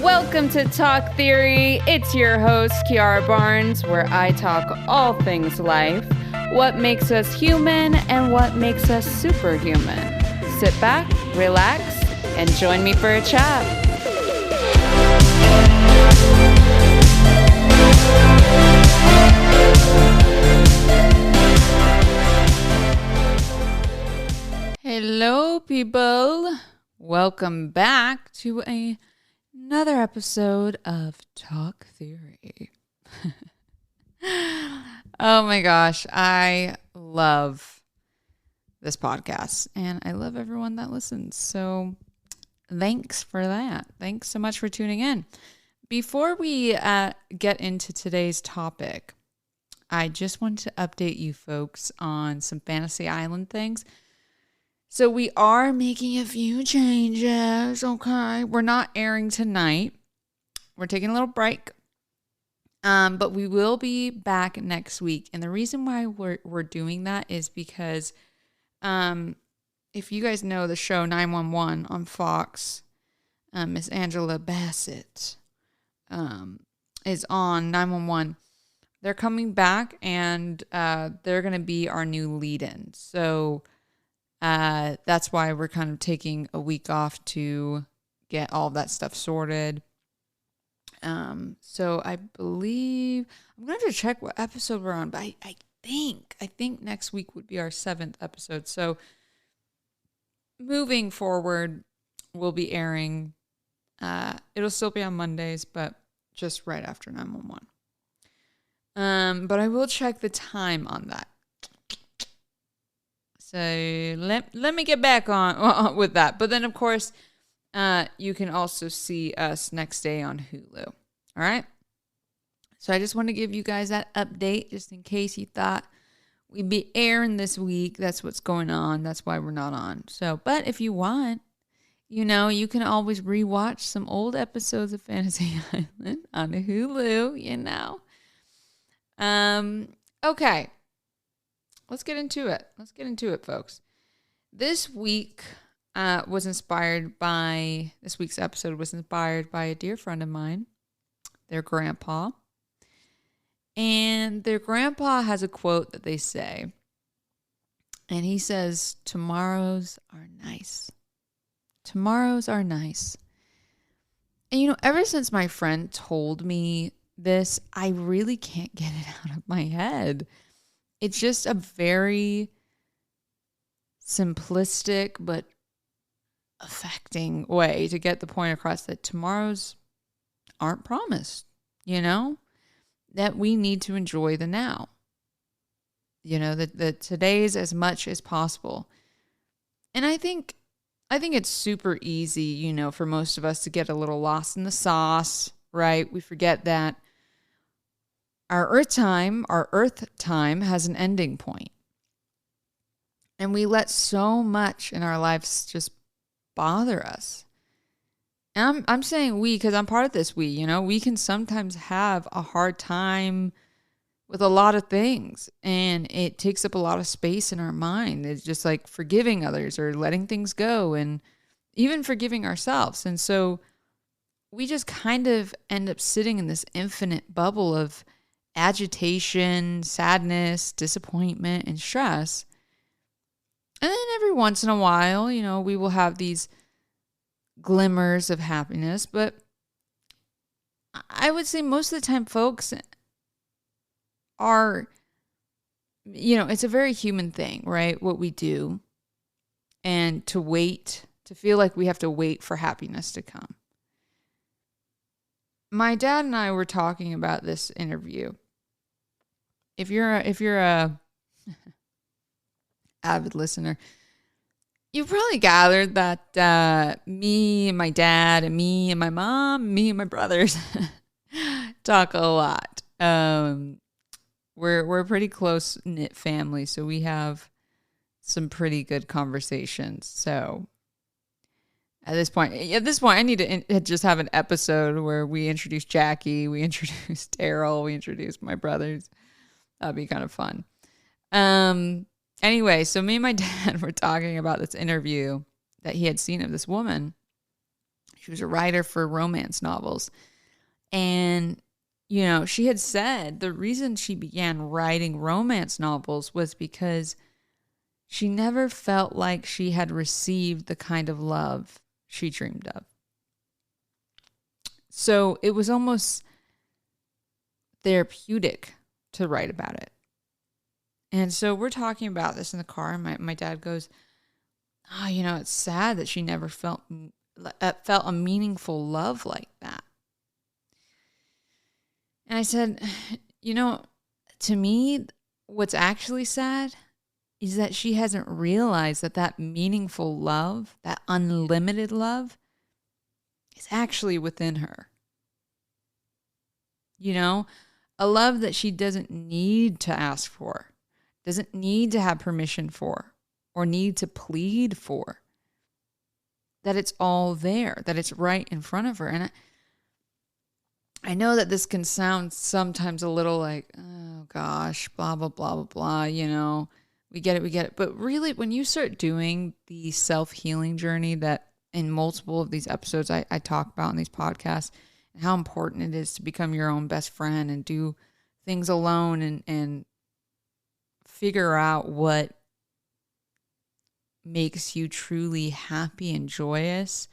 Welcome to Talk Theory. It's your host, Kiara Barnes, where I talk all things life, what makes us human, and what makes us superhuman. Sit back, relax, and join me for a chat. Hello, people. Welcome back to another episode of Talk Theory. Oh my gosh, I love this podcast and I love everyone that listens. So thanks for that. Thanks so much for tuning in. Before we get into today's topic, I just want to update you folks on some Fantasy Island things. So we are making a few changes, okay? We're not airing tonight. We're taking a little break. But we will be back next week. And the reason why we're doing that is because if you guys know the show 911 on Fox, Miss Angela Bassett is on 911. They're coming back and they're going to be our new lead-in. So that's why we're kind of taking a week off to get all of that stuff sorted. So I believe I'm going to have to check what episode we're on, but I think next week would be our 7th episode. So moving forward, we'll be airing, it'll still be on Mondays, but just right after 911. But I will check the time on that. So let me get back on with that. But then, of course, you can also see us next day on Hulu. All right? So I just want to give you guys that update just in case you thought we'd be airing this week. That's what's going on. That's why we're not on. So, but if you want, you can always rewatch some old episodes of Fantasy Island on Hulu, Okay. Let's get into it. Folks. This week's episode was inspired by a dear friend of mine, their grandpa. And their grandpa has a quote that they say. And he says, "Tomorrows are nice. Tomorrows are nice." And ever since my friend told me this, I really can't get it out of my head. It's just a very simplistic but affecting way to get the point across that tomorrows aren't promised, that we need to enjoy the now, that today's as much as possible. And I think it's super easy, for most of us to get a little lost in the sauce, right? We forget that our earth time has an ending point. And we let so much in our lives just bother us. And I'm saying we because I'm part of this we, we can sometimes have a hard time with a lot of things. And it takes up a lot of space in our mind. It's just like forgiving others or letting things go and even forgiving ourselves. And so we just kind of end up sitting in this infinite bubble of agitation, sadness, disappointment, and stress. And then every once in a while, we will have these glimmers of happiness. But I would say most of the time, folks are, it's a very human thing, right? What we do. And to feel like we have to wait for happiness to come. My dad and I were talking about this interview. If you're a avid listener, you've probably gathered that me and my dad and me and my mom, me and my brothers talk a lot. We're a pretty close knit family, so we have some pretty good conversations. So At this point, I need to just have an episode where we introduce Jackie, we introduce Daryl, we introduce my brothers. That'd be kind of fun. Anyway, so me and my dad were talking about this interview that he had seen of this woman. She was a writer for romance novels. And, she had said the reason she began writing romance novels was because she never felt like she had received the kind of love she dreamed of. So it was almost therapeutic to write about it. And so we're talking about this in the car, and my dad goes, it's sad that she never felt a meaningful love like that. And I said, to me, what's actually sad is that she hasn't realized that meaningful love, that unlimited love, is actually within her. A love that she doesn't need to ask for, doesn't need to have permission for, or need to plead for. That it's all there, that it's right in front of her. And I know that this can sound sometimes a little like, oh gosh, blah, blah, blah, blah, blah, we get it. But really, when you start doing the self-healing journey that in multiple of these episodes I talk about in these podcasts, and how important it is to become your own best friend and do things alone and figure out what makes you truly happy and joyous,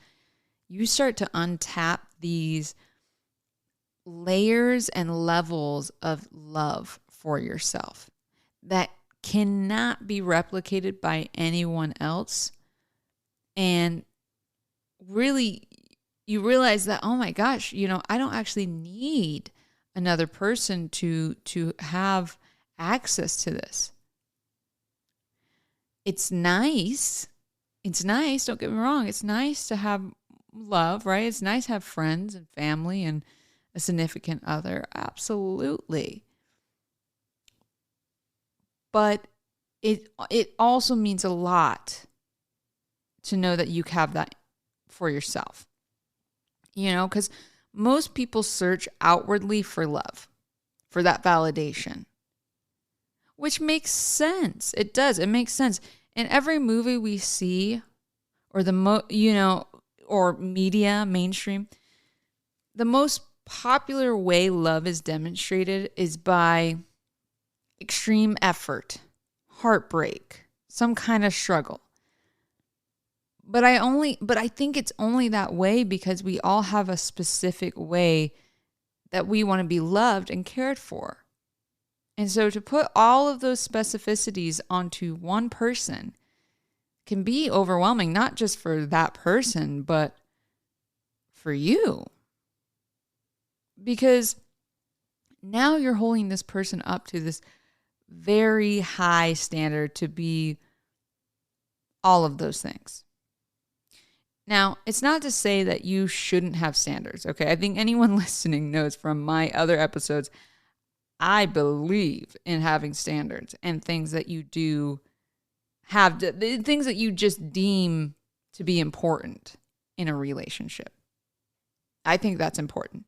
you start to untap these layers and levels of love for yourself that cannot be replicated by anyone else. And really, you realize that, oh my gosh, I don't actually need another person to have access to this. It's nice. Don't get me wrong. It's nice to have love, right? It's nice to have friends and family and a significant other. Absolutely. But it also means a lot to know that you have that for yourself. Because most people search outwardly for love, for that validation, which makes sense. It does. It makes sense. In every movie we see, or or media, mainstream, the most popular way love is demonstrated is by extreme effort, heartbreak, some kind of struggle. But I think it's only that way because we all have a specific way that we want to be loved and cared for. And so to put all of those specificities onto one person can be overwhelming, not just for that person, but for you. Because now you're holding this person up to this very high standard to be all of those things. Now, it's not to say that you shouldn't have standards, okay? I think anyone listening knows from my other episodes, I believe in having standards and things that you do have, things that you just deem to be important in a relationship. I think that's important.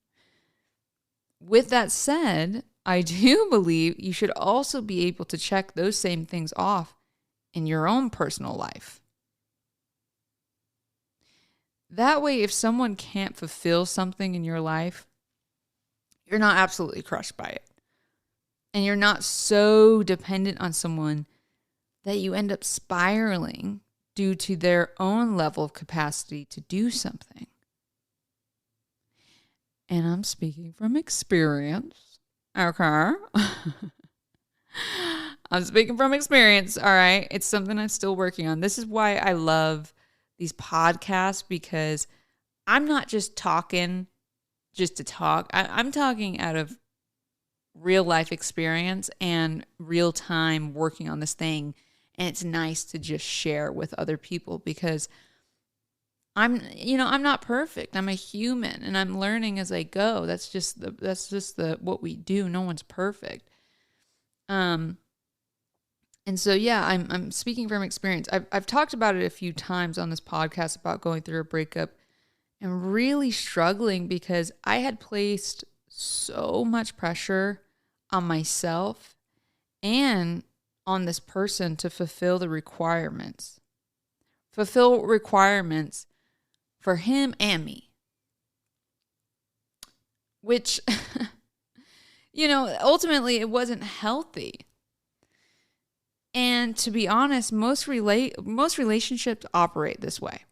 With that said, I do believe you should also be able to check those same things off in your own personal life. That way, if someone can't fulfill something in your life, you're not absolutely crushed by it. And you're not so dependent on someone that you end up spiraling due to their own level of capacity to do something. And I'm speaking from experience. Okay. I'm speaking from experience. All right. It's something I'm still working on. This is why I love these podcasts, because I'm not just talking just to talk. I'm talking out of real life experience and real time working on this thing. And it's nice to just share with other people because I'm not perfect. I'm a human and I'm learning as I go. That's just what we do. No one's perfect. And so, yeah, I'm speaking from experience. I've talked about it a few times on this podcast about going through a breakup and really struggling because I had placed so much pressure on myself and on this person to fulfill requirements for him and me. which, ultimately it wasn't healthy. And to be honest, most relationships operate this way.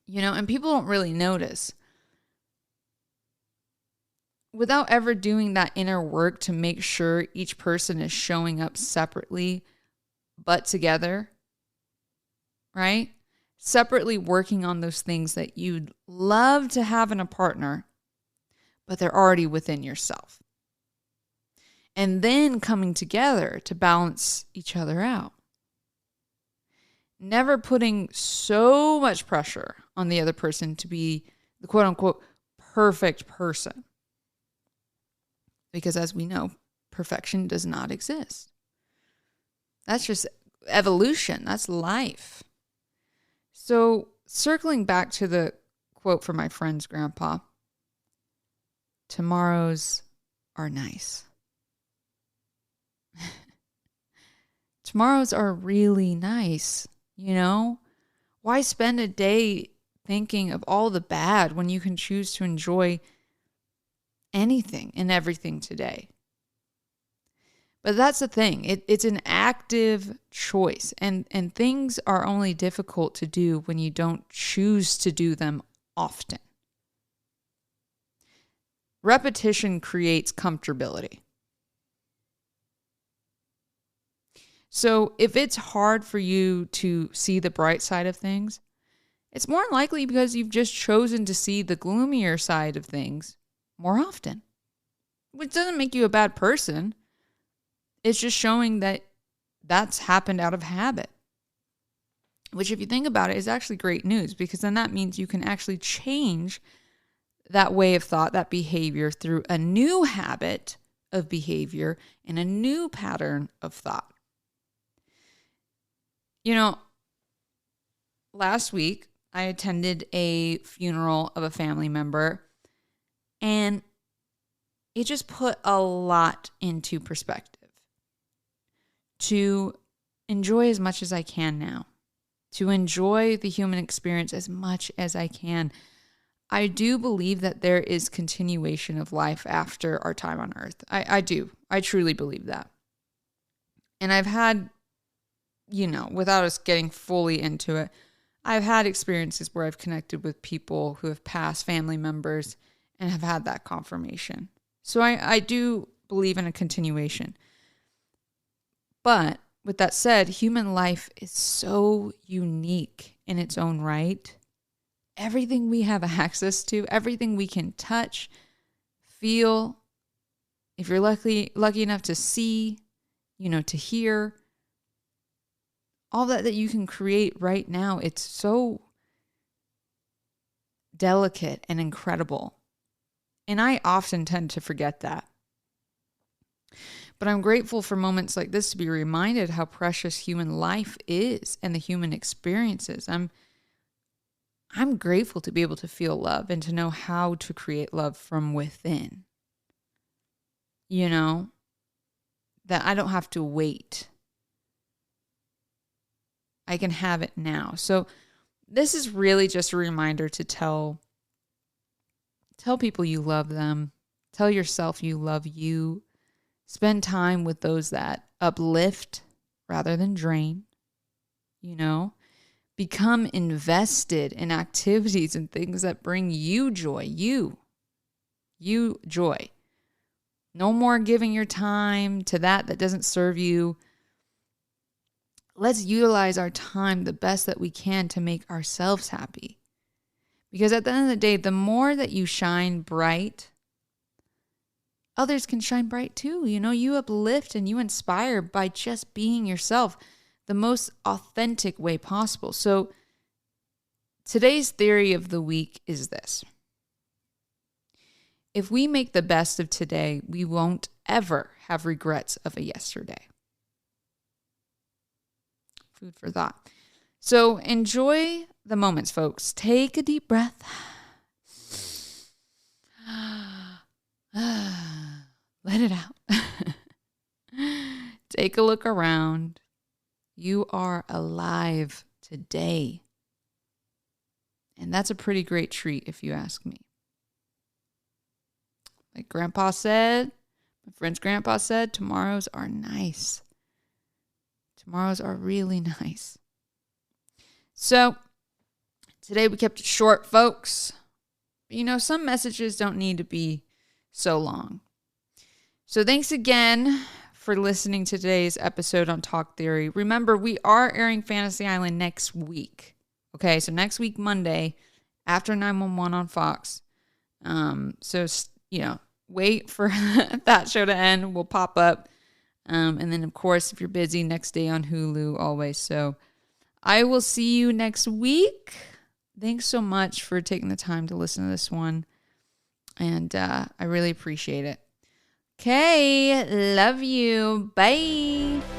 And people don't really notice. Without ever doing that inner work to make sure each person is showing up separately, but together, right? Separately working on those things that you'd love to have in a partner, but they're already within yourself. And then coming together to balance each other out. Never putting so much pressure on the other person to be the quote unquote perfect person. Because as we know, perfection does not exist. That's just evolution. That's life. So circling back to the quote from my friend's grandpa, tomorrows are nice. Tomorrows are really nice, Why spend a day thinking of all the bad when you can choose to enjoy anything and everything today? But that's the thing. It's an active choice, and things are only difficult to do when you don't choose to do them often. Repetition creates comfortability. So if it's hard for you to see the bright side of things, it's more likely because you've just chosen to see the gloomier side of things more often. Which doesn't make you a bad person. It's just showing that that's happened out of habit. Which, if you think about it, is actually great news, because then that means you can actually change that way of thought, that behavior, through a new habit of behavior and a new pattern of thought. Last week I attended a funeral of a family member, and it just put a lot into perspective. To enjoy as much as I can now. To enjoy the human experience as much as I can. I do believe that there is continuation of life after our time on earth. I do. I truly believe that. And I've had, without us getting fully into it, I've had experiences where I've connected with people who have passed, family members, and have had that confirmation. So I do believe in a continuation. But with that said, human life is so unique in its own right. Everything we have access to, everything we can touch, feel, if you're lucky enough to see, to hear, all that you can create right now, it's so delicate and incredible. And I often tend to forget that. But I'm grateful for moments like this to be reminded how precious human life is and the human experiences. I'm grateful to be able to feel love and to know how to create love from within. That I don't have to wait. I can have it now. So this is really just a reminder to tell people you love them. Tell yourself you love you. Spend time with those that uplift rather than drain. Become invested in activities and things that bring you joy. You joy. No more giving your time to that doesn't serve you. Let's utilize our time the best that we can to make ourselves happy. Because at the end of the day, the more that you shine bright, others can shine bright too. You uplift and you inspire by just being yourself the most authentic way possible. So today's theory of the week is this. If we make the best of today, we won't ever have regrets of a yesterday. Food for thought. So enjoy the moments, folks. Take a deep breath. Let it out. Take a look around. You are alive today. And that's a pretty great treat if you ask me. Like Grandpa said, my friend's grandpa said, tomorrows are nice. Tomorrows are really nice. So today we kept it short, folks. You know, some messages don't need to be so long. So thanks again for listening to today's episode on Talk Theory. Remember, we are airing Fantasy Island next week. Okay, so next week, Monday, after 911 on Fox. So, you know, wait for that show to end. We'll pop up. And then, of course, if you're busy, next day on Hulu always. So I will see you next week. Thanks so much for taking the time to listen to this one. And I really appreciate it. Okay, love you. Bye.